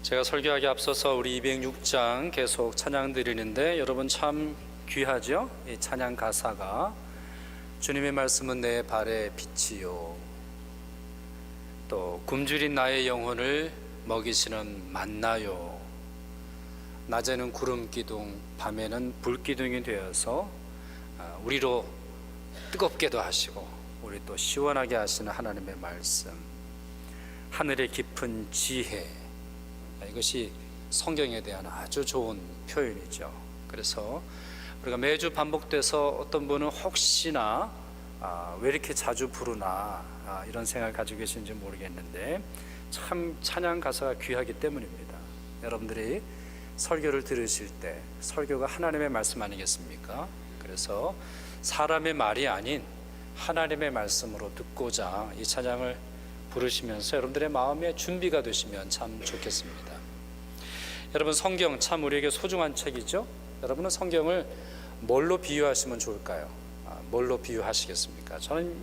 제가 설교하기 앞서서 우리 206장 계속 찬양 드리는데 여러분 참 귀하죠? 이 찬양 가사가 주님의 말씀은 내 발의 빛이요, 또 굶주린 나의 영혼을 먹이시는 만나요, 낮에는 구름 기둥 밤에는 불 기둥이 되어서 우리로 뜨겁게도 하시고 우리 또 시원하게 하시는 하나님의 말씀, 하늘의 깊은 지혜, 이것이 성경에 대한 아주 좋은 표현이죠. 그래서 우리가 매주 반복돼서 어떤 분은 혹시나 왜 이렇게 자주 부르나 이런 생각을 가지고 계신지 모르겠는데 참 찬양 가사가 귀하기 때문입니다. 여러분들이 설교를 들으실 때 설교가 하나님의 말씀 아니겠습니까? 그래서 사람의 말이 아닌 하나님의 말씀으로 듣고자 이 찬양을 부르시면서 여러분들의 마음에 준비가 되시면 참 좋겠습니다. 여러분, 성경 참 우리에게 소중한 책이죠. 여러분은 성경을 뭘로 비유하시면 좋을까요? 뭘로 비유하시겠습니까? 저는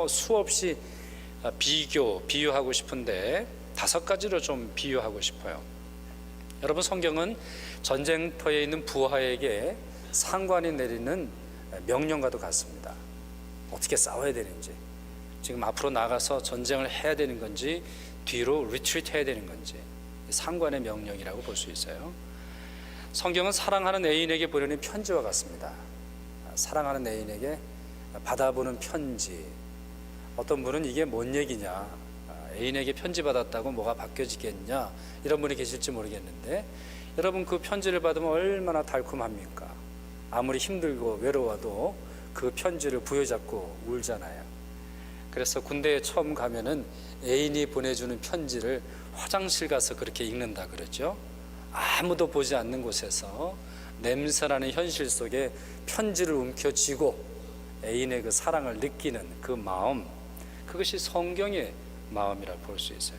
수없이 비유하고 싶은데 5가지로 좀 비유하고 싶어요. 여러분, 성경은 전쟁터에 있는 부하에게 상관이 내리는 명령과도 같습니다. 어떻게 싸워야 되는지, 지금 앞으로 나가서 전쟁을 해야 되는 건지 뒤로 리트리트 해야 되는 건지 상관의 명령이라고 볼 수 있어요. 성경은 사랑하는 애인에게 보내는 편지와 같습니다. 사랑하는 애인에게 받아보는 편지. 어떤 분은 이게 뭔 얘기냐, 애인에게 편지 받았다고 뭐가 바뀌어지겠냐, 이런 분이 계실지 모르겠는데 여러분, 그 편지를 받으면 얼마나 달콤합니까? 아무리 힘들고 외로워도 그 편지를 부여잡고 울잖아요. 그래서 군대에 처음 가면은 애인이 보내주는 편지를 화장실 가서 그렇게 읽는다 그러죠. 아무도 보지 않는 곳에서 냄새나는 현실 속에 편지를 움켜쥐고 애인의 그 사랑을 느끼는 그 마음, 그것이 성경의 마음이라고 볼 수 있어요.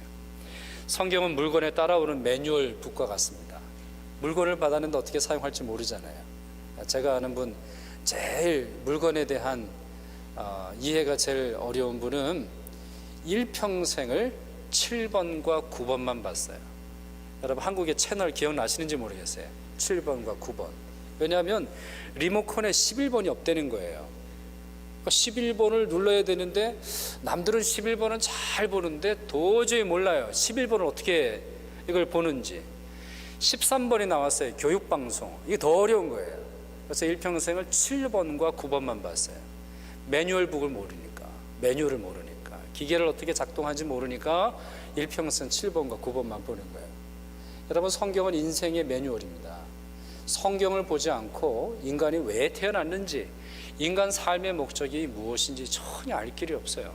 성경은 물건에 따라오는 매뉴얼 북과 같습니다. 물건을 받았는데 어떻게 사용할지 모르잖아요. 제가 아는 분, 제일 물건에 대한 이해가 제일 어려운 분은 일평생을 7번과 9번만 봤어요. 여러분, 한국의 채널 기억나시는지 모르겠어요. 7번과 9번. 왜냐하면 리모컨에 11번이 없다는 거예요. 11번을 눌러야 되는데 남들은 11번은 잘 보는데 도저히 몰라요. 11번을 어떻게 이걸 보는지. 13번이 나왔어요. 교육방송. 이게 더 어려운 거예요. 그래서 일평생을 7번과 9번만 봤어요. 매뉴얼북을 모르니까, 매뉴얼을 모르니까, 기계를 어떻게 작동하는지 모르니까 일평생 7번과 9번만 보는 거예요. 여러분, 성경은 인생의 매뉴얼입니다. 성경을 보지 않고 인간이 왜 태어났는지, 인간 삶의 목적이 무엇인지 전혀 알 길이 없어요.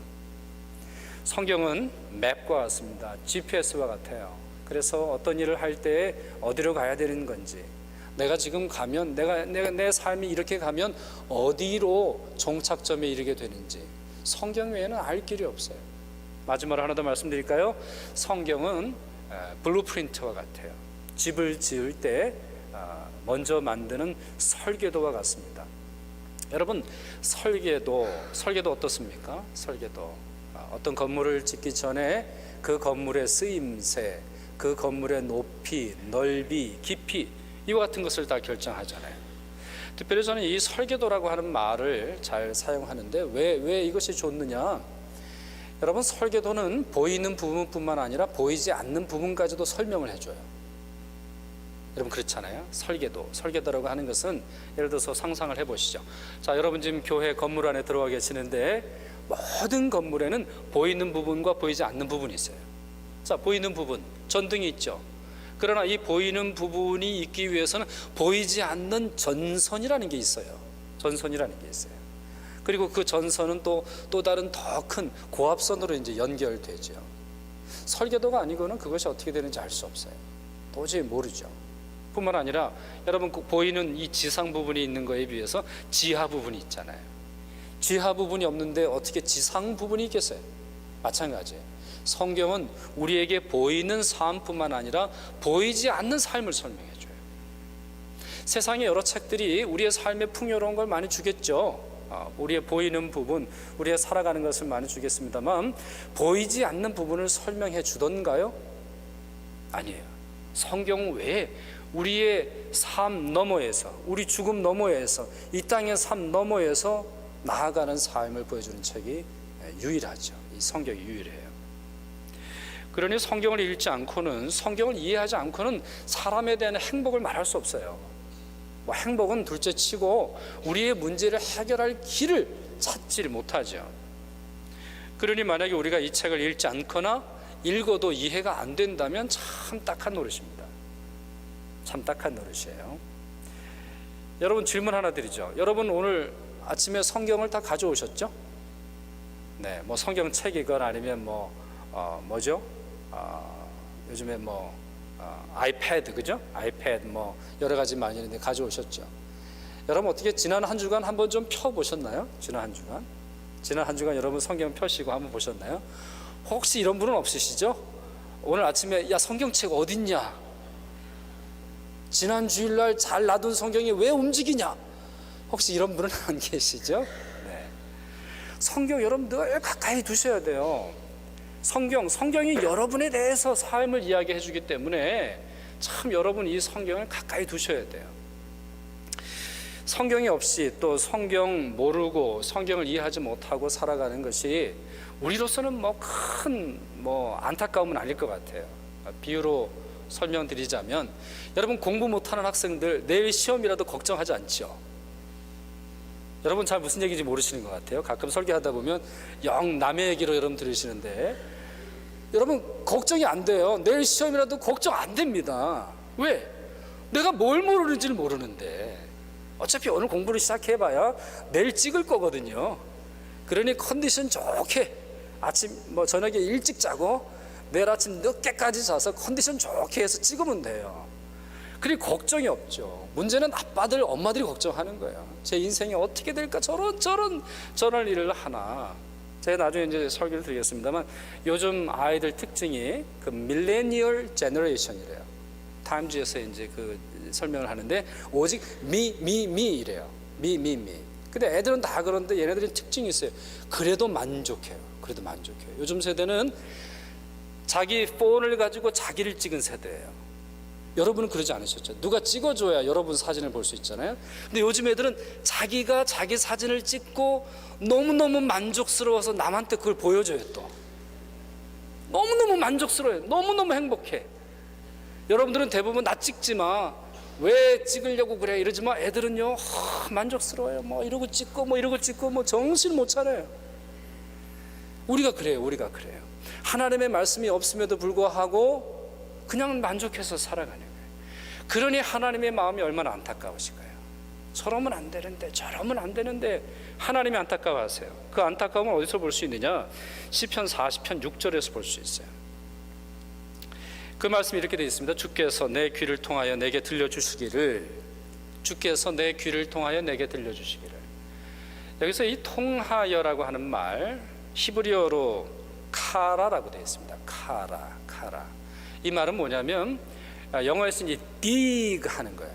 성경은 맵과 같습니다. GPS와 같아요. 그래서 어떤 일을 할 때 어디로 가야 되는 건지, 내가 지금 가면 내 삶이 이렇게 가면 어디로 종착점에 이르게 되는지 성경 외에는 알 길이 없어요. 마지막으로 하나 더 말씀드릴까요? 성경은 블루프린트와 같아요. 집을 지을 때 먼저 만드는 설계도와 같습니다. 여러분, 설계도 어떻습니까? 설계도 어떤 건물을 짓기 전에 그 건물의 쓰임새, 그 건물의 높이, 넓이, 깊이, 이와 같은 것을 다 결정하잖아요. 특별히 저는 이 설계도라고 하는 말을 잘 사용하는데 왜 이것이 좋느냐? 여러분, 설계도는 보이는 부분뿐만 아니라 보이지 않는 부분까지도 설명을 해줘요. 여러분, 그렇잖아요. 설계도라고 하는 것은 예를 들어서 상상을 해보시죠. 자, 여러분 지금 교회 건물 안에 들어와 계시는데 모든 건물에는 보이는 부분과 보이지 않는 부분이 있어요. 자, 보이는 부분, 전등이 있죠. 그러나 이 보이는 부분이 있기 위해서는 보이지 않는 전선이라는 게 있어요. 전선이라는 게 있어요. 그리고 그 전선은 또 다른 더 큰 고압선으로 이제 연결되죠. 설계도가 아니고는 그것이 어떻게 되는지 알 수 없어요. 도저히 모르죠. 뿐만 아니라 여러분, 보이는 이 지상 부분이 있는 거에 비해서 지하 부분이 있잖아요. 지하 부분이 없는데 어떻게 지상 부분이 있겠어요? 마찬가지예요. 성경은 우리에게 보이는 삶뿐만 아니라 보이지 않는 삶을 설명해줘요. 세상의 여러 책들이 우리의 삶에 풍요로운 걸 많이 주겠죠. 우리의 보이는 부분, 우리의 살아가는 것을 많이 주겠습니다만 보이지 않는 부분을 설명해 주던가요? 아니에요. 성경 외에 우리의 삶 너머에서, 우리 죽음 너머에서, 이 땅의 삶 너머에서 나아가는 삶을 보여주는 책이 유일하죠. 이 성경이 유일해요. 그러니 성경을 읽지 않고는, 성경을 이해하지 않고는 사람에 대한 행복을 말할 수 없어요. 뭐 행복은 둘째 치고 우리의 문제를 해결할 길을 찾지를 못하죠. 그러니 만약에 우리가 이 책을 읽지 않거나 읽어도 이해가 안 된다면 참 딱한 노릇입니다. 참 딱한 노릇이에요. 여러분, 질문 하나 드리죠. 여러분, 오늘 아침에 성경을 다 가져오셨죠? 네, 뭐 성경책이건 아니면 요즘에 아이패드, 그죠? 아이패드 여러 가지 많이 있는데 가져오셨죠? 여러분, 어떻게 지난 한 주간 한번 좀 펴보셨나요? 지난 한 주간 여러분 성경 펴시고 한번 보셨나요? 혹시 이런 분은 없으시죠? 오늘 아침에 야, 성경책 어딨냐? 지난 주일날 잘 놔둔 성경이 왜 움직이냐? 혹시 이런 분은 안 계시죠? 네. 성경 여러분 늘 가까이 두셔야 돼요. 성경이 여러분에 대해서 삶을 이야기해 주기 때문에 참 여러분 이 성경을 가까이 두셔야 돼요. 성경이 없이 또 성경 모르고 성경을 이해하지 못하고 살아가는 것이 우리로서는 큰 안타까움은 아닐 것 같아요. 비유로 설명드리자면, 여러분 공부 못하는 학생들 내일 시험이라도 걱정하지 않죠? 여러분 잘 무슨 얘기인지 모르시는 것 같아요. 가끔 설교하다 보면 영 남의 얘기로 여러분 들으시는데, 여러분 걱정이 안 돼요. 내일 시험이라도 걱정 안 됩니다. 왜? 내가 뭘 모르는지를 모르는데 어차피 오늘 공부를 시작해봐야 내일 찍을 거거든요. 그러니 컨디션 좋게 아침 저녁에 일찍 자고 내일 아침 늦게까지 자서 컨디션 좋게 해서 찍으면 돼요. 그리고 걱정이 없죠. 문제는 아빠들 엄마들이 걱정하는 거예요. 제 인생이 어떻게 될까, 저런 일을 하나. 제가 나중에 이제 설교를 드리겠습니다만, 요즘 아이들 특징이 그 밀레니얼 제너레이션이래요. 타임즈에서 이제 그 설명을 하는데 오직 미 이래요. 미. 근데 애들은 다 그런데 얘네들은 특징이 있어요. 그래도 만족해요. 요즘 세대는 자기 폰을 가지고 자기를 찍은 세대예요. 여러분은 그러지 않으셨죠? 누가 찍어줘야 여러분 사진을 볼 수 있잖아요. 근데 요즘 애들은 자기가 자기 사진을 찍고 너무너무 만족스러워서 남한테 그걸 보여줘요. 또 너무너무 만족스러워요. 너무너무 행복해. 여러분들은 대부분 나 찍지 마, 왜 찍으려고 그래 이러지 마. 애들은요 만족스러워요. 이러고 찍고 정신 못 차려요. 우리가 그래요. 하나님의 말씀이 없음에도 불구하고 그냥 만족해서 살아가는 거예요. 그러니 하나님의 마음이 얼마나 안타까우실까요? 저러면 안 되는데, 저러면 안 되는데 하나님이 안타까워하세요. 그 안타까움을 어디서 볼 수 있느냐? 시편 40편 6절에서 볼 수 있어요. 그 말씀이 이렇게 되어 있습니다. 주께서 내 귀를 통하여 내게 들려주시기를. 여기서 이 통하여라고 하는 말, 히브리어로 카라라고 되어 있습니다. 카라. 이 말은 뭐냐면 영어에서 이제 dig 하는 거예요.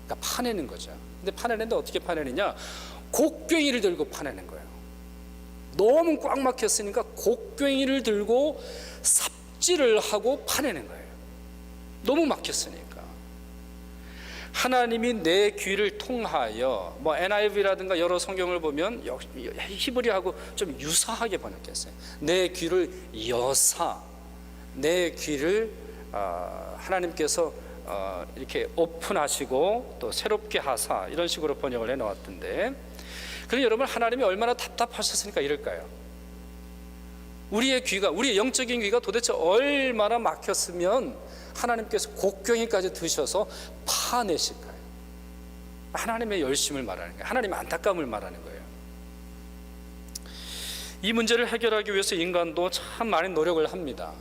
그러니까 파내는 거죠. 근데 파내는데 어떻게 파내느냐? 곡괭이를 들고 파내는 거예요. 너무 꽉 막혔으니까 곡괭이를 들고 삽질을 하고 파내는 거예요. 너무 막혔으니까. 하나님이 내 귀를 통하여, NIV라든가 여러 성경을 보면 히브리하고 좀 유사하게 번역했어요. 내 귀를 여사, 내 귀를 하나님께서 이렇게 오픈하시고 또 새롭게 하사, 이런 식으로 번역을 해놓았던데, 그럼 여러분 하나님이 얼마나 답답하셨으니까 이럴까요? 우리의 영적인 귀가 도대체 얼마나 막혔으면 하나님께서 곡괭이까지 드셔서 파내실까요? 하나님의 열심을 말하는 거예요. 하나님의 안타까움을 말하는 거예요. 이 문제를 해결하기 위해서 인간도 참 많은 노력을 합니다.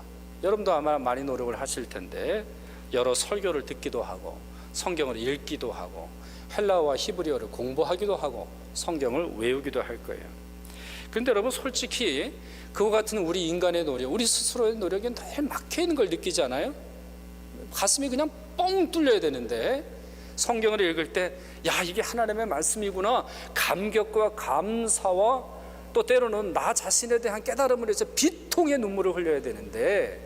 여러분도 아마 많이 노력을 하실 텐데, 여러 설교를 듣기도 하고 성경을 읽기도 하고 헬라어와 히브리어를 공부하기도 하고 성경을 외우기도 할 거예요. 그런데 여러분, 솔직히 그와 같은 우리 인간의 노력, 우리 스스로의 노력에 늘 막혀있는 걸 느끼지 않아요? 가슴이 그냥 뻥 뚫려야 되는데, 성경을 읽을 때 야, 이게 하나님의 말씀이구나, 감격과 감사와 또 때로는 나 자신에 대한 깨달음을 해서 비통의 눈물을 흘려야 되는데,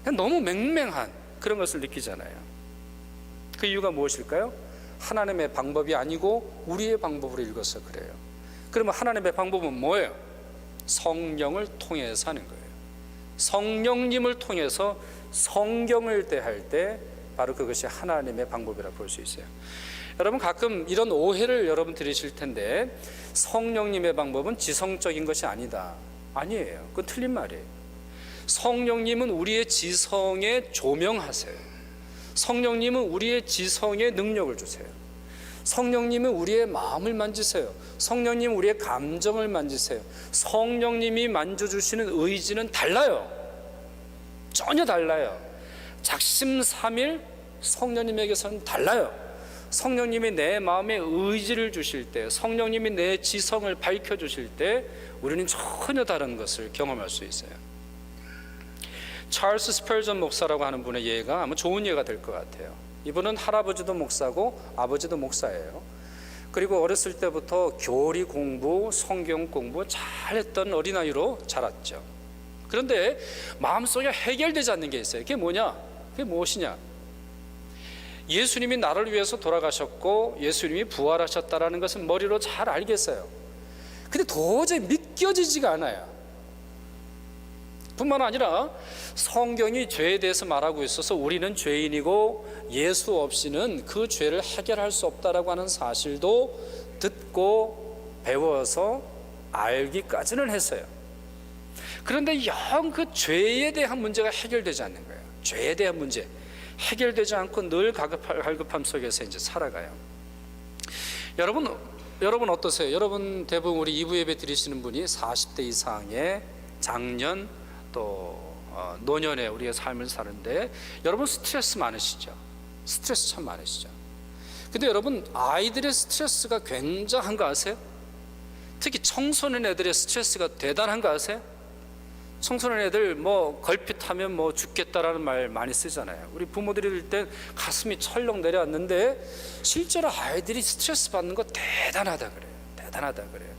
그냥 너무 맹맹한, 그런 것을 느끼잖아요. 그 이유가 무엇일까요? 하나님의 방법이 아니고 우리의 방법으로 읽어서 그래요. 그러면 하나님의 방법은 뭐예요? 성령을 통해서 하는 거예요. 성령님을 통해서 성경을 대할 때 바로 그것이 하나님의 방법이라고 볼 수 있어요. 여러분, 가끔 이런 오해를 여러분 들으실 텐데, 성령님의 방법은 지성적인 것이 아니다. 아니에요. 그건 틀린 말이에요. 성령님은 우리의 지성에 조명하세요. 성령님은 우리의 지성에 능력을 주세요. 성령님은 우리의 마음을 만지세요. 성령님은 우리의 감정을 만지세요. 성령님이 만져주시는 의지는 달라요. 전혀 달라요. 작심삼일 성령님에게서는 달라요. 성령님이 내 마음에 의지를 주실 때, 성령님이 내 지성을 밝혀주실 때 우리는 전혀 다른 것을 경험할 수 있어요. 찰스 스펄전 목사라고 하는 분의 예가 아마 좋은 예가 될 것 같아요. 이분은 할아버지도 목사고 아버지도 목사예요. 그리고 어렸을 때부터 교리 공부, 성경 공부 잘했던 어린아이로 자랐죠. 그런데 마음속에 해결되지 않는 게 있어요. 그게 뭐냐? 그게 무엇이냐? 예수님이 나를 위해서 돌아가셨고 예수님이 부활하셨다라는 것은 머리로 잘 알겠어요. 근데 도저히 믿겨지지가 않아요. 뿐만 아니라 성경이 죄에 대해서 말하고 있어서 우리는 죄인이고 예수 없이는 그 죄를 해결할 수 없다라고 하는 사실도 듣고 배워서 알기까지는 했어요. 그런데 영 그 죄에 대한 문제가 해결되지 않는 거예요. 죄에 대한 문제 해결되지 않고 늘 갈급함 속에서 이제 살아가요. 여러분 어떠세요? 여러분 대부분 우리 2부 예배 드리시는 분이 40대 이상의 장년 또 노년의 우리의 삶을 사는데, 여러분 스트레스 많으시죠? 스트레스 참 많으시죠? 근데 여러분, 아이들의 스트레스가 굉장한 거 아세요? 특히 청소년 애들의 스트레스가 대단한 거 아세요? 청소년 애들 뭐 걸핏하면 뭐 죽겠다라는 말 많이 쓰잖아요. 우리 부모들이 들 땐 가슴이 철렁 내려앉는데 실제로 아이들이 스트레스 받는 거 대단하다 그래요. 대단하다 그래요.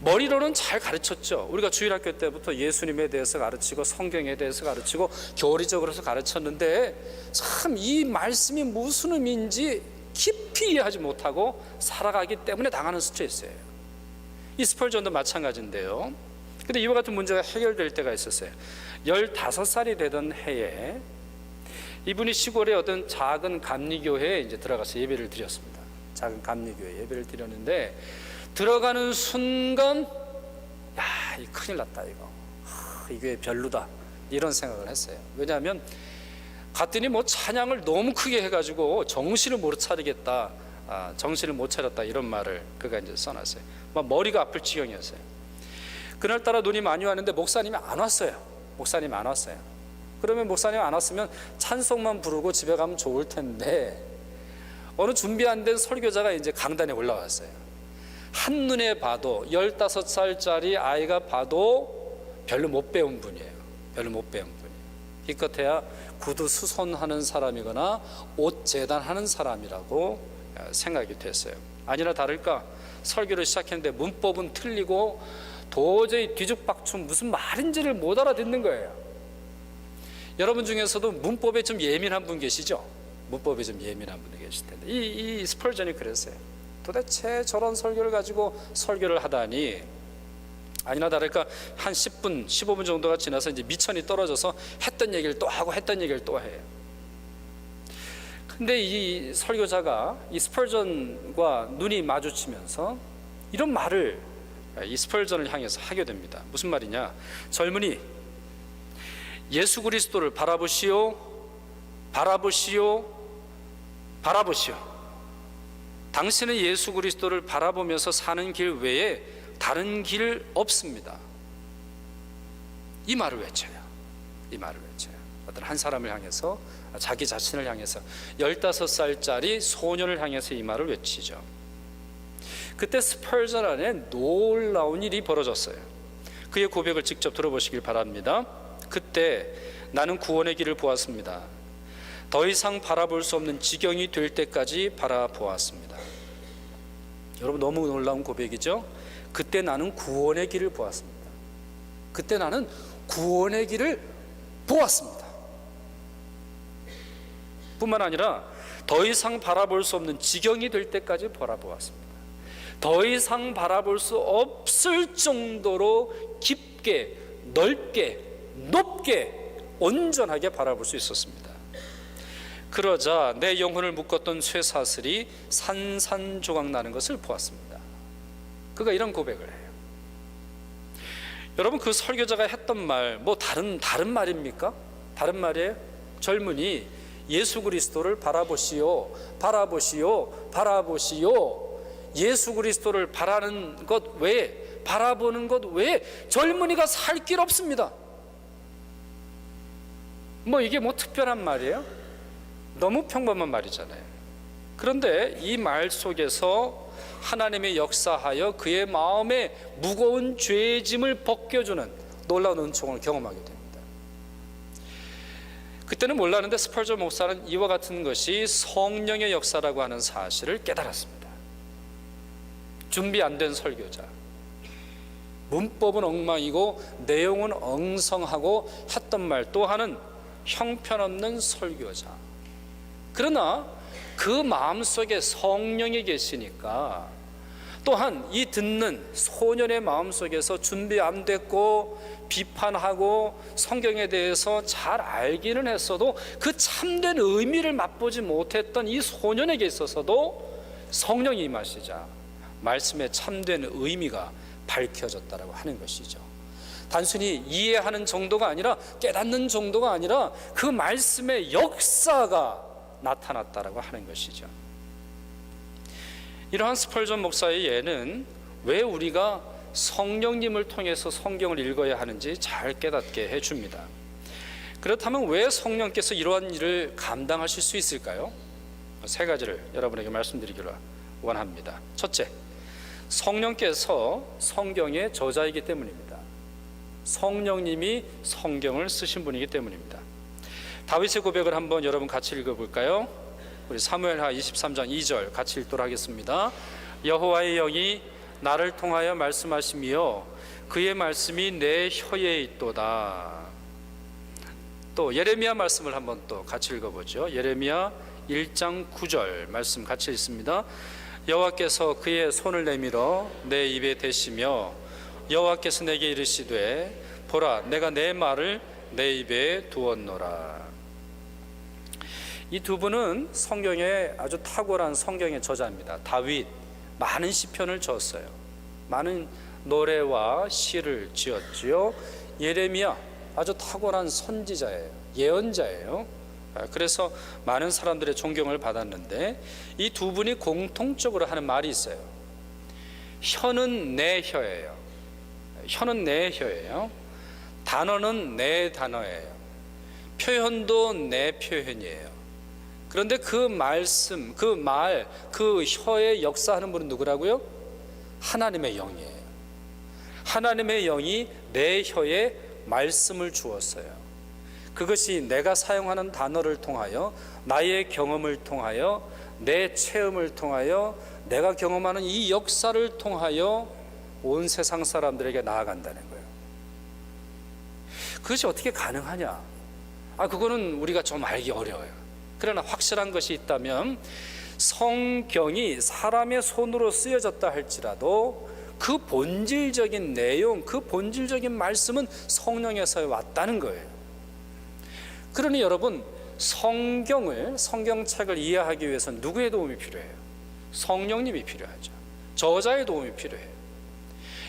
머리로는 잘 가르쳤죠. 우리가 주일학교 때부터 예수님에 대해서 가르치고 성경에 대해서 가르치고 교리적으로서 가르쳤는데 참 이 말씀이 무슨 의미인지 깊이 이해하지 못하고 살아가기 때문에 당하는 스트레스예요. 이 스펄전도 마찬가지인데요. 근데 이와 같은 문제가 해결될 때가 있었어요. 15살이 되던 해에 이분이 시골의 어떤 작은 감리교회에 이제 들어가서 예배를 드렸습니다. 작은 감리교회 예배를 드렸는데 들어가는 순간 이 큰일 났다 이거. 이게 별로다 이런 생각을 했어요. 왜냐하면 갔더니 뭐 찬양을 너무 크게 해가지고 정신을 못 차리겠다, 정신을 못 차렸다 이런 말을 그가 이제 써놨어요. 막 머리가 아플 지경이었어요. 그날따라 눈이 많이 왔는데 목사님이 안 왔어요. 목사님이 안 왔어요. 그러면 목사님 안 왔으면 찬송만 부르고 집에 가면 좋을 텐데 어느 준비 안 된 설교자가 이제 강단에 올라왔어요. 한눈에 봐도 15살짜리 아이가 봐도 별로 못 배운 분이에요. 별로 못 배운 분이에요. 기껏해야 구두 수선하는 사람이거나 옷 재단하는 사람이라고 생각이 됐어요. 아니나 다를까 설교를 시작했는데 문법은 틀리고 도저히 뒤죽박죽 무슨 말인지를 못 알아듣는 거예요. 여러분 중에서도 문법에 좀 예민한 분 계시죠? 문법에 좀 예민한 분이 계실 텐데 이 스펄전이 그랬어요. 도대체 저런 설교를 가지고 설교를 하다니, 아니나 다를까 한 10분, 15분 정도가 지나서 이제 미천이 떨어져서 했던 얘기를 또 하고 했던 얘기를 또 해요. 근데 이 설교자가 이 스펄전과 눈이 마주치면서 이런 말을 이 스펄전을 향해서 하게 됩니다. 무슨 말이냐? 젊은이, 예수 그리스도를 바라보시오, 바라보시오, 바라보시오. 당신은 예수 그리스도를 바라보면서 사는 길 외에 다른 길 없습니다. 이 말을 외쳐요. 이 말을 외쳐요. 어떤 한 사람을 향해서, 자기 자신을 향해서 15살짜리 소년을 향해서 이 말을 외치죠. 그때 스펄전 안에 놀라운 일이 벌어졌어요. 그의 고백을 직접 들어보시길 바랍니다. 그때 나는 구원의 길을 보았습니다. 더 이상 바라볼 수 없는 지경이 될 때까지 바라보았습니다. 여러분 너무 놀라운 고백이죠? 그때 나는 구원의 길을 보았습니다. 그때 나는 구원의 길을 보았습니다. 뿐만 아니라 더 이상 바라볼 수 없는 지경이 될 때까지 바라보았습니다. 더 이상 바라볼 수 없을 정도로 깊게, 넓게, 높게, 온전하게 바라볼 수 있었습니다. 그러자 내 영혼을 묶었던 쇠사슬이 산산조각 나는 것을 보았습니다. 그가 이런 고백을 해요. 여러분, 그 설교자가 했던 말, 뭐 다른 말입니까? 다른 말이에요? 젊은이, 예수 그리스도를 바라보시오, 바라보시오, 바라보시오. 예수 그리스도를 바라는 것 외에, 바라보는 것 외에 젊은이가 살 길 없습니다. 뭐 이게 뭐 특별한 말이에요? 너무 평범한 말이잖아요. 그런데 이 말 속에서 하나님의 역사하여 그의 마음에 무거운 죄의 짐을 벗겨주는 놀라운 은총을 경험하게 됩니다. 그때는 몰랐는데 스펄전 목사는 이와 같은 것이 성령의 역사라고 하는 사실을 깨달았습니다. 준비 안 된 설교자, 문법은 엉망이고 내용은 엉성하고 했던 말 또한은 형편없는 설교자. 그러나 그 마음속에 성령이 계시니까 또한 이 듣는 소년의 마음속에서 준비 안 됐고 비판하고 성경에 대해서 잘 알기는 했어도 그 참된 의미를 맛보지 못했던 이 소년에게 있어서도 성령이 임하시자 말씀의 참된 의미가 밝혀졌다라고 하는 것이죠. 단순히 이해하는 정도가 아니라 깨닫는 정도가 아니라 그 말씀의 역사가 나타났다라고 하는 것이죠. 이러한 스펄전 목사의 예는 왜 우리가 성령님을 통해서 성경을 읽어야 하는지 잘 깨닫게 해줍니다. 그렇다면 왜 성령께서 이러한 일을 감당하실 수 있을까요? 세 가지를 여러분에게 말씀드리기를 원합니다. 첫째, 성령께서 성경의 저자이기 때문입니다. 성령님이 성경을 쓰신 분이기 때문입니다. 다윗의 고백을 한번 여러분 같이 읽어볼까요? 우리 사무엘하 23장 2절 같이 읽도록 하겠습니다. 여호와의 영이 나를 통하여 말씀하시며 그의 말씀이 내 혀에 있도다. 또 예레미야 말씀을 한번 또 같이 읽어보죠. 예레미야 1장 9절 말씀 같이 읽습니다. 여호와께서 그의 손을 내밀어 내 입에 대시며 여호와께서 내게 이르시되 보라 내가 내 말을 내 입에 두었노라. 이 두 분은 성경의 아주 탁월한 성경의 저자입니다. 다윗 많은 시편을 지었어요. 많은 노래와 시를 지었지요. 예레미야 아주 탁월한 선지자예요. 예언자예요. 그래서 많은 사람들의 존경을 받았는데 이 두 분이 공통적으로 하는 말이 있어요. 혀는 내 혀예요. 혀는 내 혀예요. 단어는 내 단어예요. 표현도 내 표현이에요. 그런데 그 말씀, 그 말, 그 혀에 역사하는 분은 누구라고요? 하나님의 영이에요. 하나님의 영이 내 혀에 말씀을 주었어요. 그것이 내가 사용하는 단어를 통하여 나의 경험을 통하여 내 체험을 통하여 내가 경험하는 이 역사를 통하여 온 세상 사람들에게 나아간다는 거예요. 그것이 어떻게 가능하냐? 그거는 우리가 좀 알기 어려워요. 그러나 확실한 것이 있다면 성경이 사람의 손으로 쓰여졌다 할지라도 그 본질적인 내용, 그 본질적인 말씀은 성령에서 왔다는 거예요. 그러니 여러분, 성경책을 이해하기 위해서는 누구의 도움이 필요해요? 성령님이 필요하죠. 저자의 도움이 필요해요.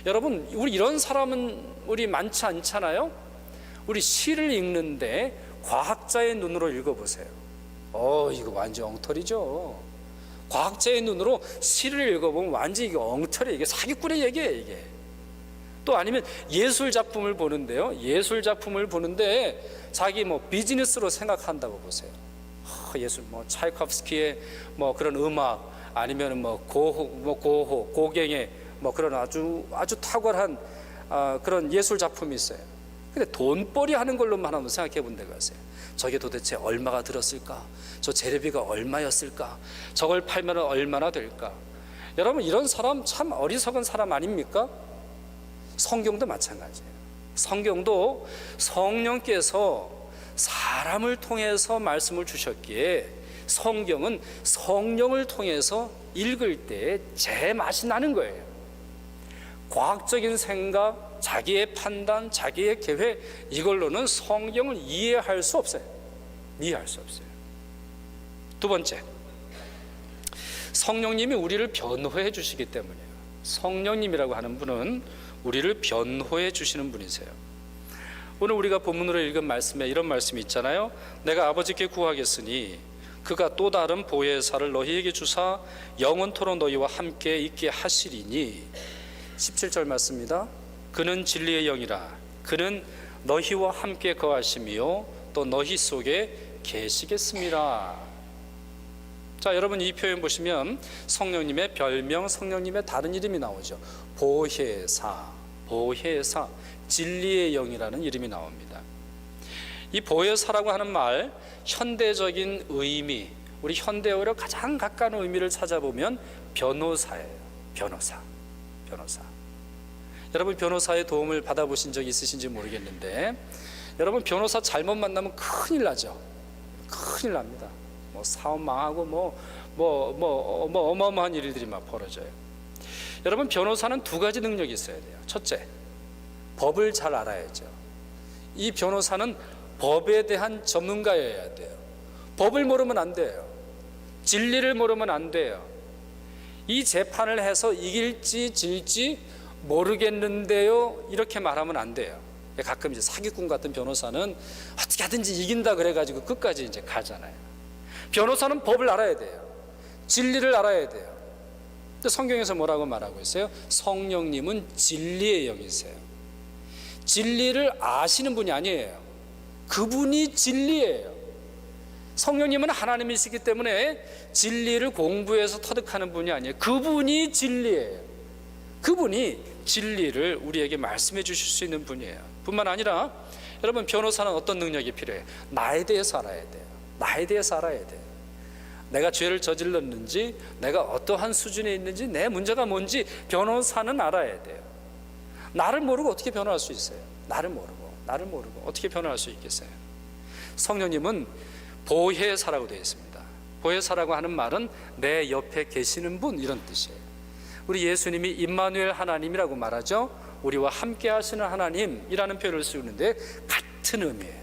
여러분, 우리 이런 사람은 우리 많지 않잖아요? 우리 시를 읽는데 과학자의 눈으로 읽어보세요. 이거 완전 엉터리죠. 과학자의 눈으로 시를 읽어보면 완전 이게 엉터리, 이게 사기꾼의 얘기예요, 이게. 또 아니면 예술 작품을 보는데요. 예술 작품을 보는데 자기 비즈니스로 생각한다고 보세요. 예술 차이콥스키의 그런 음악 아니면 고호, 고갱의 그런 아주 탁월한 그런 예술 작품이 있어요. 근데 돈벌이 하는 걸로만 한번 생각해 본 데가 있어요. 저게 도대체 얼마가 들었을까? 저 재료비가 얼마였을까? 저걸 팔면 얼마나 될까? 여러분, 이런 사람 참 어리석은 사람 아닙니까? 성경도 마찬가지예요. 성경도 성령께서 사람을 통해서 말씀을 주셨기에 성경은 성령을 통해서 읽을 때 제맛이 나는 거예요. 과학적인 생각, 자기의 판단, 자기의 계획, 이걸로는 성경을 이해할 수 없어요. 이해할 수 없어요. 두 번째, 성령님이 우리를 변호해 주시기 때문이에요. 성령님이라고 하는 분은 우리를 변호해 주시는 분이세요. 오늘 우리가 본문으로 읽은 말씀에 이런 말씀이 있잖아요. 내가 아버지께 구하겠으니 그가 또 다른 보혜사를 너희에게 주사 영원토록 너희와 함께 있게 하시리니. 17절 말씀입니다. 그는 진리의 영이라. 그는 너희와 함께 거하시며 또 너희 속에 계시겠습니다. 자, 여러분 이 표현 보시면 성령님의 별명, 성령님의 다른 이름이 나오죠. 보혜사, 보혜사, 진리의 영이라는 이름이 나옵니다. 이 보혜사라고 하는 말, 현대적인 의미, 우리 현대어로 가장 가까운 의미를 찾아보면 변호사예요. 변호사. 여러분 변호사의 도움을 받아보신 적 있으신지 모르겠는데, 여러분 변호사 잘못 만나면 큰일 나죠. 큰일 납니다. 뭐 사업 망하고 어마어마한 일들이 막 벌어져요. 여러분 변호사는 두 가지 능력이 있어야 돼요. 첫째, 법을 잘 알아야죠. 이 변호사는 법에 대한 전문가여야 돼요. 법을 모르면 안 돼요. 진리를 모르면 안 돼요. 이 재판을 해서 이길지 질지 모르겠는데요, 이렇게 말하면 안 돼요. 가끔 이제 사기꾼 같은 변호사는 어떻게 하든지 이긴다 그래가지고 끝까지 이제 가잖아요. 변호사는 법을 알아야 돼요. 진리를 알아야 돼요. 근데 성경에서 뭐라고 말하고 있어요? 성령님은 진리의 영이세요. 진리를 아시는 분이 아니에요. 그분이 진리예요. 성령님은 하나님이시기 때문에 진리를 공부해서 터득하는 분이 아니에요. 그분이 진리예요. 그분이 진리를 우리에게 말씀해 주실 수 있는 분이에요. 뿐만 아니라 여러분 변호사는 어떤 능력이 필요해요? 나에 대해서 알아야 돼요. 나에 대해서 알아야 돼요. 내가 죄를 저질렀는지, 내가 어떠한 수준에 있는지, 내 문제가 뭔지 변호사는 알아야 돼요. 나를 모르고 어떻게 변호할 수 있어요? 나를 모르고 어떻게 변호할 수 있겠어요? 성령님은 보혜사라고 되어 있습니다. 보혜사라고 하는 말은 내 옆에 계시는 분, 이런 뜻이에요. 우리 예수님이 임마누엘 하나님이라고 말하죠. 우리와 함께 하시는 하나님이라는 표현을 쓰는데 같은 의미예요.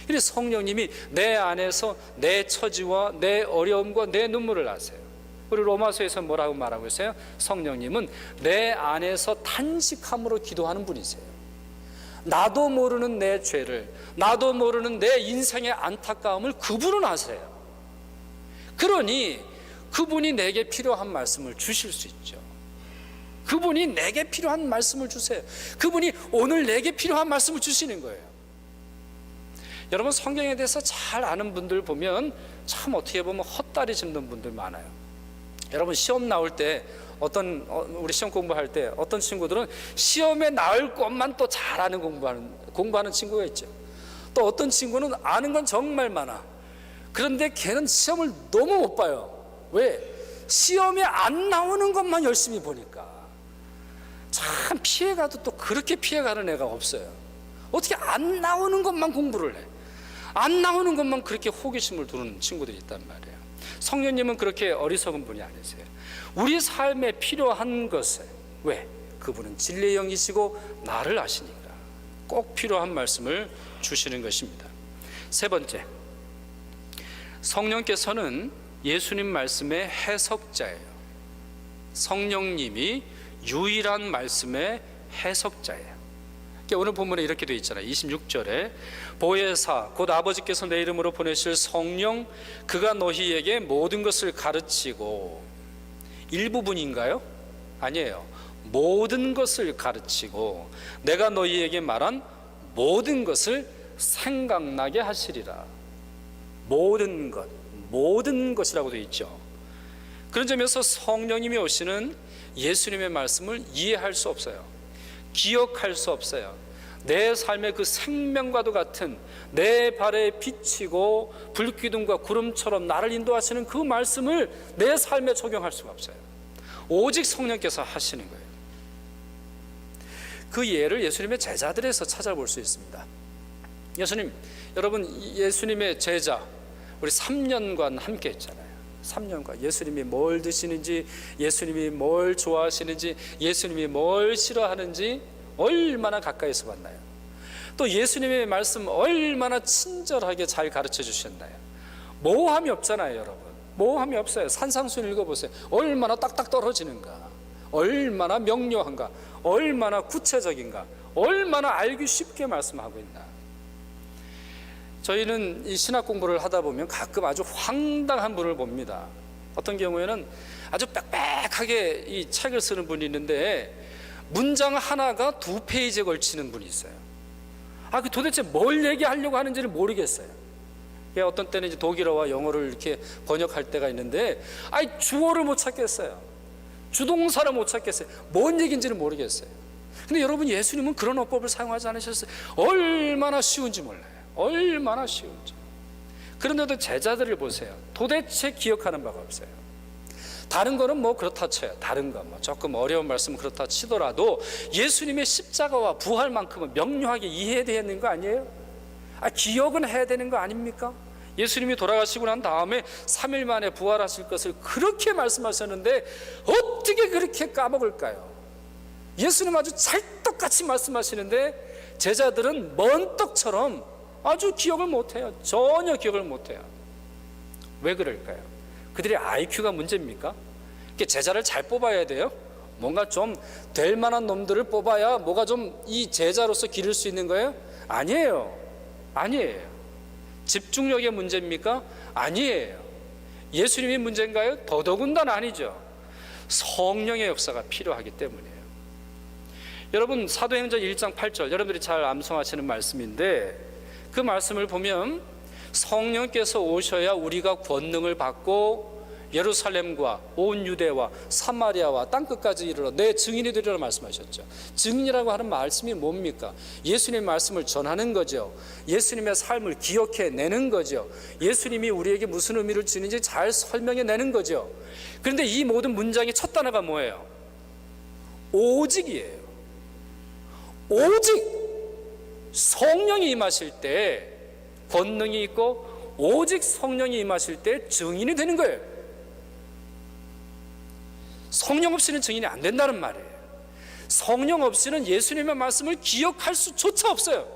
그래서 성령님이 내 안에서 내 처지와 내 어려움과 내 눈물을 아세요. 우리 로마서에서 뭐라고 말하고 있어요? 성령님은 내 안에서 탄식함으로 기도하는 분이세요. 나도 모르는 내 죄를, 나도 모르는 내 인생의 안타까움을 그분은 아세요. 그러니 그분이 내게 필요한 말씀을 주실 수 있죠. 그분이 내게 필요한 말씀을 주세요. 그분이 오늘 내게 필요한 말씀을 주시는 거예요. 여러분 성경에 대해서 잘 아는 분들 보면 참 어떻게 보면 헛다리 짚는 분들 많아요. 여러분 시험 나올 때 우리 시험 공부할 때 어떤 친구들은 시험에 나올 것만 또 잘하는 공부하는 친구가 있죠. 또 어떤 친구는 아는 건 정말 많아. 그런데 걔는 시험을 너무 못 봐요. 왜? 시험에 안 나오는 것만 열심히 보니까. 참 피해가도 또 그렇게 피해가는 애가 없어요. 어떻게 안 나오는 것만 공부를 해? 안 나오는 것만 그렇게 호기심을 두는 친구들이 있단 말이에요. 성령님은 그렇게 어리석은 분이 아니세요. 우리 삶에 필요한 것을, 왜? 그분은 진리의 영이시고 나를 아시니까 꼭 필요한 말씀을 주시는 것입니다. 세 번째, 성령께서는 예수님 말씀의 해석자예요. 성령님이 유일한 말씀의 해석자예요. 오늘 본문에 이렇게 되어 있잖아요. 26절에 보혜사 곧 아버지께서 내 이름으로 보내실 성령 그가 너희에게 모든 것을 가르치고, 일부분인가요? 아니에요. 모든 것을 가르치고 내가 너희에게 말한 모든 것을 생각나게 하시리라. 모든 것이라고 되어 있죠. 그런 점에서 성령님이 오시는 예수님의 말씀을 이해할 수 없어요. 기억할 수 없어요. 내 삶의 그 생명과도 같은, 내 발에 비치고 불기둥과 구름처럼 나를 인도하시는 그 말씀을 내 삶에 적용할 수가 없어요. 오직 성령께서 하시는 거예요. 그 예를 예수님의 제자들에서 찾아볼 수 있습니다. 여러분 예수님의 제자, 우리 3년간 함께 했잖아요. 3년간 예수님이 뭘 드시는지, 예수님이 뭘 좋아하시는지, 예수님이 뭘 싫어하는지 얼마나 가까이서 봤나요? 또 예수님의 말씀 얼마나 친절하게 잘 가르쳐 주셨나요? 모함이 없잖아요, 여러분. 모함이 없어요. 산상수훈 읽어보세요. 얼마나 딱딱 떨어지는가, 얼마나 명료한가, 얼마나 구체적인가, 얼마나 알기 쉽게 말씀하고 있나. 저희는 이 신학 공부를 하다 보면 가끔 아주 황당한 분을 봅니다. 어떤 경우에는 아주 빽빽하게 이 책을 쓰는 분이 있는데 문장 하나가 2페이지에 걸치는 분이 있어요. 그 도대체 뭘 얘기하려고 하는지를 모르겠어요. 어떤 때는 이제 독일어와 영어를 이렇게 번역할 때가 있는데 주어를 못 찾겠어요. 주동사를 못 찾겠어요. 뭔 얘기인지는 모르겠어요. 근데 여러분, 예수님은 그런 어법을 사용하지 않으셨어요. 얼마나 쉬운지 몰라요. 얼마나 쉬운지. 그런데도 제자들을 보세요. 도대체 기억하는 바가 없어요. 다른 거는 뭐 그렇다 쳐요. 다른 거 뭐 조금 어려운 말씀은 그렇다 치더라도 예수님의 십자가와 부활만큼은 명료하게 이해해야 되는 거 아니에요? 기억은 해야 되는 거 아닙니까? 예수님이 돌아가시고 난 다음에 3일 만에 부활하실 것을 그렇게 말씀하셨는데 어떻게 그렇게 까먹을까요? 예수님 아주 찰떡같이 말씀하시는데 제자들은 먼 떡처럼 아주 기억을 못해요. 전혀 기억을 못해요. 왜 그럴까요? 그들의 IQ가 문제입니까? 제자를 잘 뽑아야 돼요? 뭔가 좀 될 만한 놈들을 뽑아야 뭐가 좀 이 제자로서 기를 수 있는 거예요? 아니에요. 아니에요. 집중력의 문제입니까? 아니에요. 예수님이 문제인가요? 더더군다나 아니죠. 성령의 역사가 필요하기 때문이에요. 여러분, 사도행전 1장 8절 여러분들이 잘 암송하시는 말씀인데 그 말씀을 보면 성령께서 오셔야 우리가 권능을 받고 예루살렘과 온 유대와 사마리아와 땅끝까지 이르러 내 증인이 되리라 말씀하셨죠. 증인이라고 하는 말씀이 뭡니까? 예수님의 말씀을 전하는 거죠. 예수님의 삶을 기억해내는 거죠. 예수님이 우리에게 무슨 의미를 주는지 잘 설명해내는 거죠. 그런데 이 모든 문장의 첫 단어가 뭐예요? 오직이에요. 오직 성령이 임하실 때 권능이 있고 오직 성령이 임하실 때 증인이 되는 거예요. 성령 없이는 증인이 안 된다는 말이에요. 성령 없이는 예수님의 말씀을 기억할 수조차 없어요.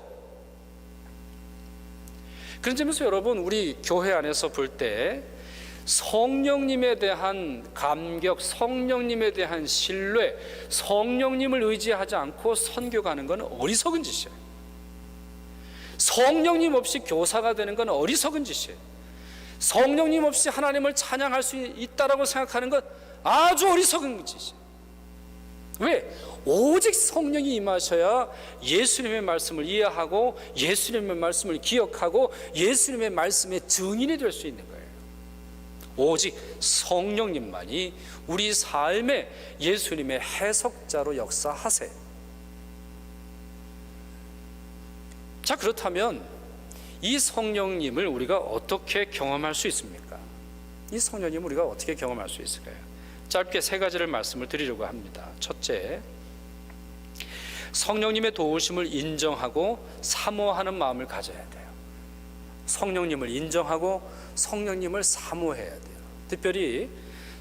그런 점에서 여러분, 우리 교회 안에서 볼 때 성령님에 대한 감격, 성령님에 대한 신뢰, 성령님을 의지하지 않고 선교가는 건 어리석은 짓이에요. 성령님 없이 교사가 되는 건 어리석은 짓이에요. 성령님 없이 하나님을 찬양할 수 있다라고 생각하는 건 아주 어리석은 짓이에요. 왜? 오직 성령이 임하셔야 예수님의 말씀을 이해하고 예수님의 말씀을 기억하고 예수님의 말씀의 증인이 될 수 있는 거예요. 오직 성령님만이 우리 삶에 예수님의 해석자로 역사하세요. 자, 그렇다면 이 성령님을 우리가 어떻게 경험할 수 있습니까? 이 성령님을 우리가 어떻게 경험할 수 있을까요? 짧게 3가지를 말씀을 드리려고 합니다. 첫째, 성령님의 도우심을 인정하고 사모하는 마음을 가져야 돼요. 성령님을 인정하고 성령님을 사모해야 돼요. 특별히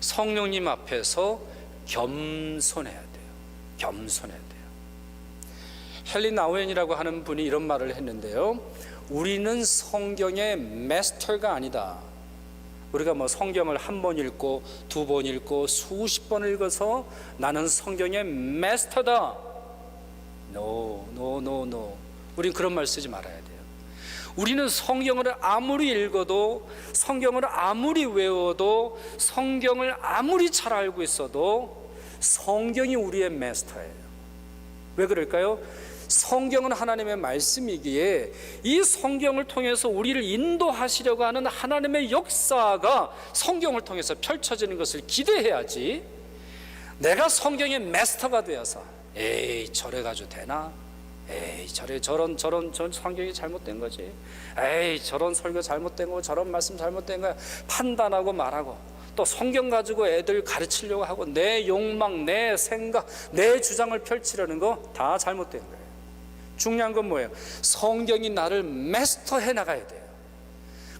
성령님 앞에서 겸손해야 돼요. 겸손해야 돼요. 헨리 나우엔이라고 하는 분이 이런 말을 했는데요. 우리는 성경의 마스터가 아니다. 우리가 뭐 성경을 1번 읽고 2번 읽고 수십 번 읽어서 나는 성경의 마스터다. No. 우린 그런 말 쓰지 말아야 돼요. 우리는 성경을 아무리 읽어도, 성경을 아무리 외워도, 성경을 아무리 잘 알고 있어도 성경이 우리의 마스터예요. 왜 그럴까요? 성경은 하나님의 말씀이기에 이 성경을 통해서 우리를 인도하시려고 하는 하나님의 역사가 성경을 통해서 펼쳐지는 것을 기대해야지, 내가 성경의 마스터가 되어서 에이 저래 가지고 되나? 에이 저런 성경이 잘못된 거지. 에이 저런 설교 잘못된 거, 저런 말씀 잘못된 거야 판단하고 말하고, 또 성경 가지고 애들 가르치려고 하고 내 욕망, 내 생각, 내 주장을 펼치려는 거 다 잘못된 거예요. 중요한 건 뭐예요? 성경이 나를 마스터해 나가야 돼요.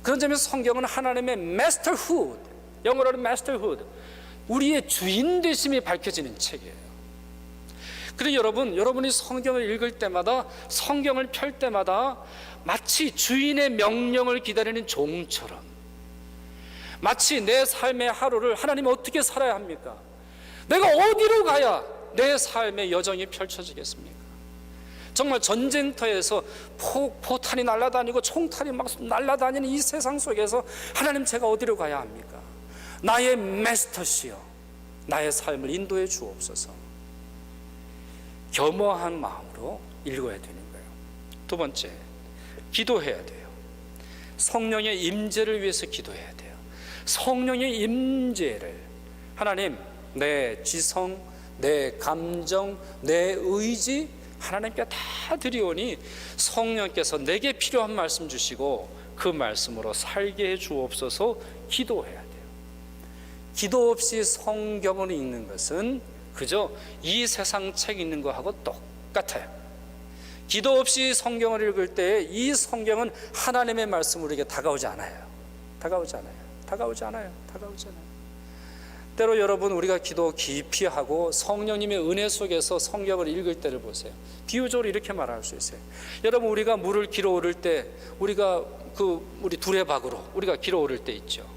그런 점에서 성경은 하나님의 masterhood, 영어로는 masterhood, 우리의 주인 되심이 밝혀지는 책이에요. 그래서 여러분이 성경을 읽을 때마다, 성경을 펼 때마다 마치 주인의 명령을 기다리는 종처럼, 마치 내 삶의 하루를 하나님 어떻게 살아야 합니까? 내가 어디로 가야 내 삶의 여정이 펼쳐지겠습니까? 정말 전쟁터에서 포탄이 날아다니고 총탄이 막 날아다니는 이 세상 속에서 하나님, 제가 어디로 가야 합니까? 나의 마스터시여, 나의 삶을 인도해 주옵소서. 겸허한 마음으로 읽어야 되는 거예요. 두 번째, 기도해야 돼요. 성령의 임재를 위해서 기도해야 돼요. 성령의 임재를, 하나님, 내 지성, 내 감정, 내 의지 하나님께 다 드리오니 성령께서 내게 필요한 말씀 주시고 그 말씀으로 살게 해 주옵소서. 기도해야 돼요. 기도 없이 성경을 읽는 것은 그저 이 세상 책 읽는 거하고 똑같아요. 기도 없이 성경을 읽을 때 이 성경은 하나님의 말씀으로 우리에게 다가오지 않아요. 때로 여러분, 우리가 기도 깊이 하고 성령님의 은혜 속에서 성경을 읽을 때를 보세요. 비유적으로 이렇게 말할 수 있어요. 여러분, 우리가 물을 길어 오를 때, 우리 두레박으로 우리가 길어 오를 때 있죠.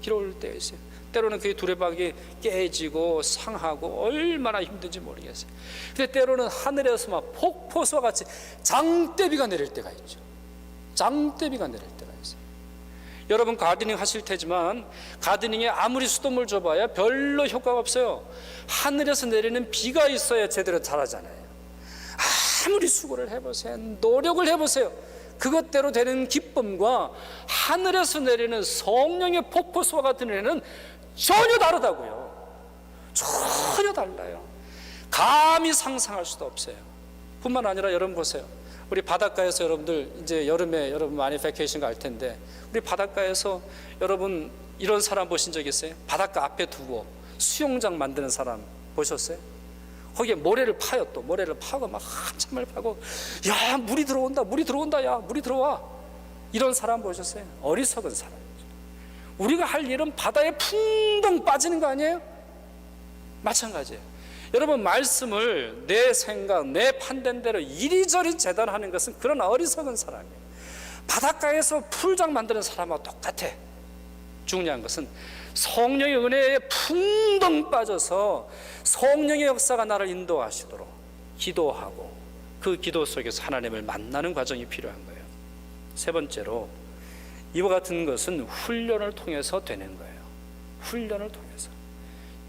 길어 오를 때 있어요. 때로는 그 두레박이 깨지고 상하고 얼마나 힘든지 모르겠어요. 근데 때로는 하늘에서 막 폭포수와 같이 장대비가 내릴 때가 있죠. 여러분, 가드닝 하실 테지만 가드닝에 아무리 수돗물 줘봐야 별로 효과가 없어요. 하늘에서 내리는 비가 있어야 제대로 자라잖아요. 아무리 수고를 해보세요, 노력을 해보세요, 그것대로 되는 기쁨과 하늘에서 내리는 성령의 폭포수와 같은 은혜는 전혀 다르다고요. 전혀 달라요. 감히 상상할 수도 없어요. 뿐만 아니라 여러분 보세요. 우리 바닷가에서 여러분들 이제 여름에 여러분 많이 베케이션 갈 텐데, 우리 바닷가에서 여러분 이런 사람 보신 적 있어요? 바닷가 앞에 두고 수영장 만드는 사람 보셨어요? 거기에 모래를 파요. 또 모래를 파고 막 한참을 파고, 야, 물이 들어온다, 야, 물이 들어와. 이런 사람 보셨어요? 어리석은 사람이죠. 우리가 할 일은 바다에 풍덩 빠지는 거 아니에요? 마찬가지예요. 여러분, 말씀을 내 생각, 내 판단대로 이리저리 재단하는 것은 그런 어리석은 사람이에요. 바닷가에서 풀장 만드는 사람하고 똑같아. 중요한 것은 성령의 은혜에 풍덩 빠져서 성령의 역사가 나를 인도하시도록 기도하고 그 기도 속에서 하나님을 만나는 과정이 필요한 거예요. 세 번째로, 이와 같은 것은 훈련을 통해서 되는 거예요. 훈련을 통해서.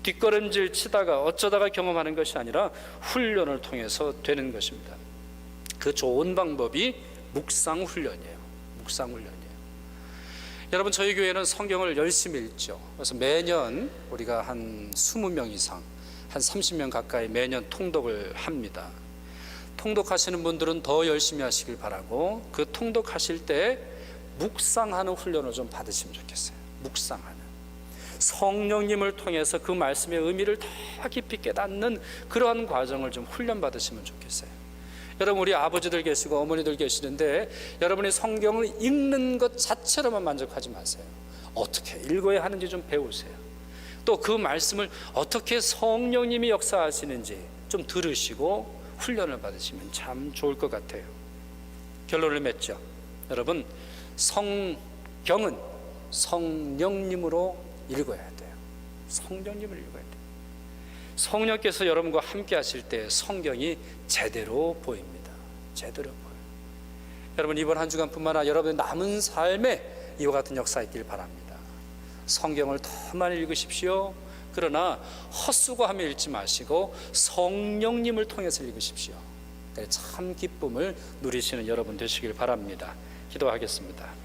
뒷걸음질 치다가 어쩌다가 경험하는 것이 아니라 훈련을 통해서 되는 것입니다. 그 좋은 방법이 묵상 훈련이에요. 여러분, 저희 교회는 성경을 열심히 읽죠. 그래서 매년 우리가 한 20명 이상, 한 30명 가까이 매년 통독을 합니다. 통독하시는 분들은 더 열심히 하시길 바라고, 그 통독하실 때 묵상하는 훈련을 좀 받으시면 좋겠어요. 묵상하는, 성령님을 통해서 그 말씀의 의미를 더 깊이 깨닫는 그러한 과정을 좀 훈련받으시면 좋겠어요. 여러분, 우리 아버지들 계시고 어머니들 계시는데, 여러분이 성경을 읽는 것 자체로만 만족하지 마세요. 어떻게 읽어야 하는지 좀 배우세요. 또 그 말씀을 어떻게 성령님이 역사하시는지 좀 들으시고 훈련을 받으시면 참 좋을 것 같아요. 결론을 맺죠. 여러분, 성경은 성령님으로 읽어야 돼요. 성령님을 읽어야 돼요. 성령께서 여러분과 함께 하실 때 성경이 제대로 보입니다. 제대로 보여요. 여러분, 이번 한 주간뿐만 아니라 여러분의 남은 삶에 이와 같은 역사 있길 바랍니다. 성경을 더 많이 읽으십시오. 그러나 헛수고하며 읽지 마시고 성령님을 통해서 읽으십시오. 참 기쁨을 누리시는 여러분 되시길 바랍니다. 기도하겠습니다.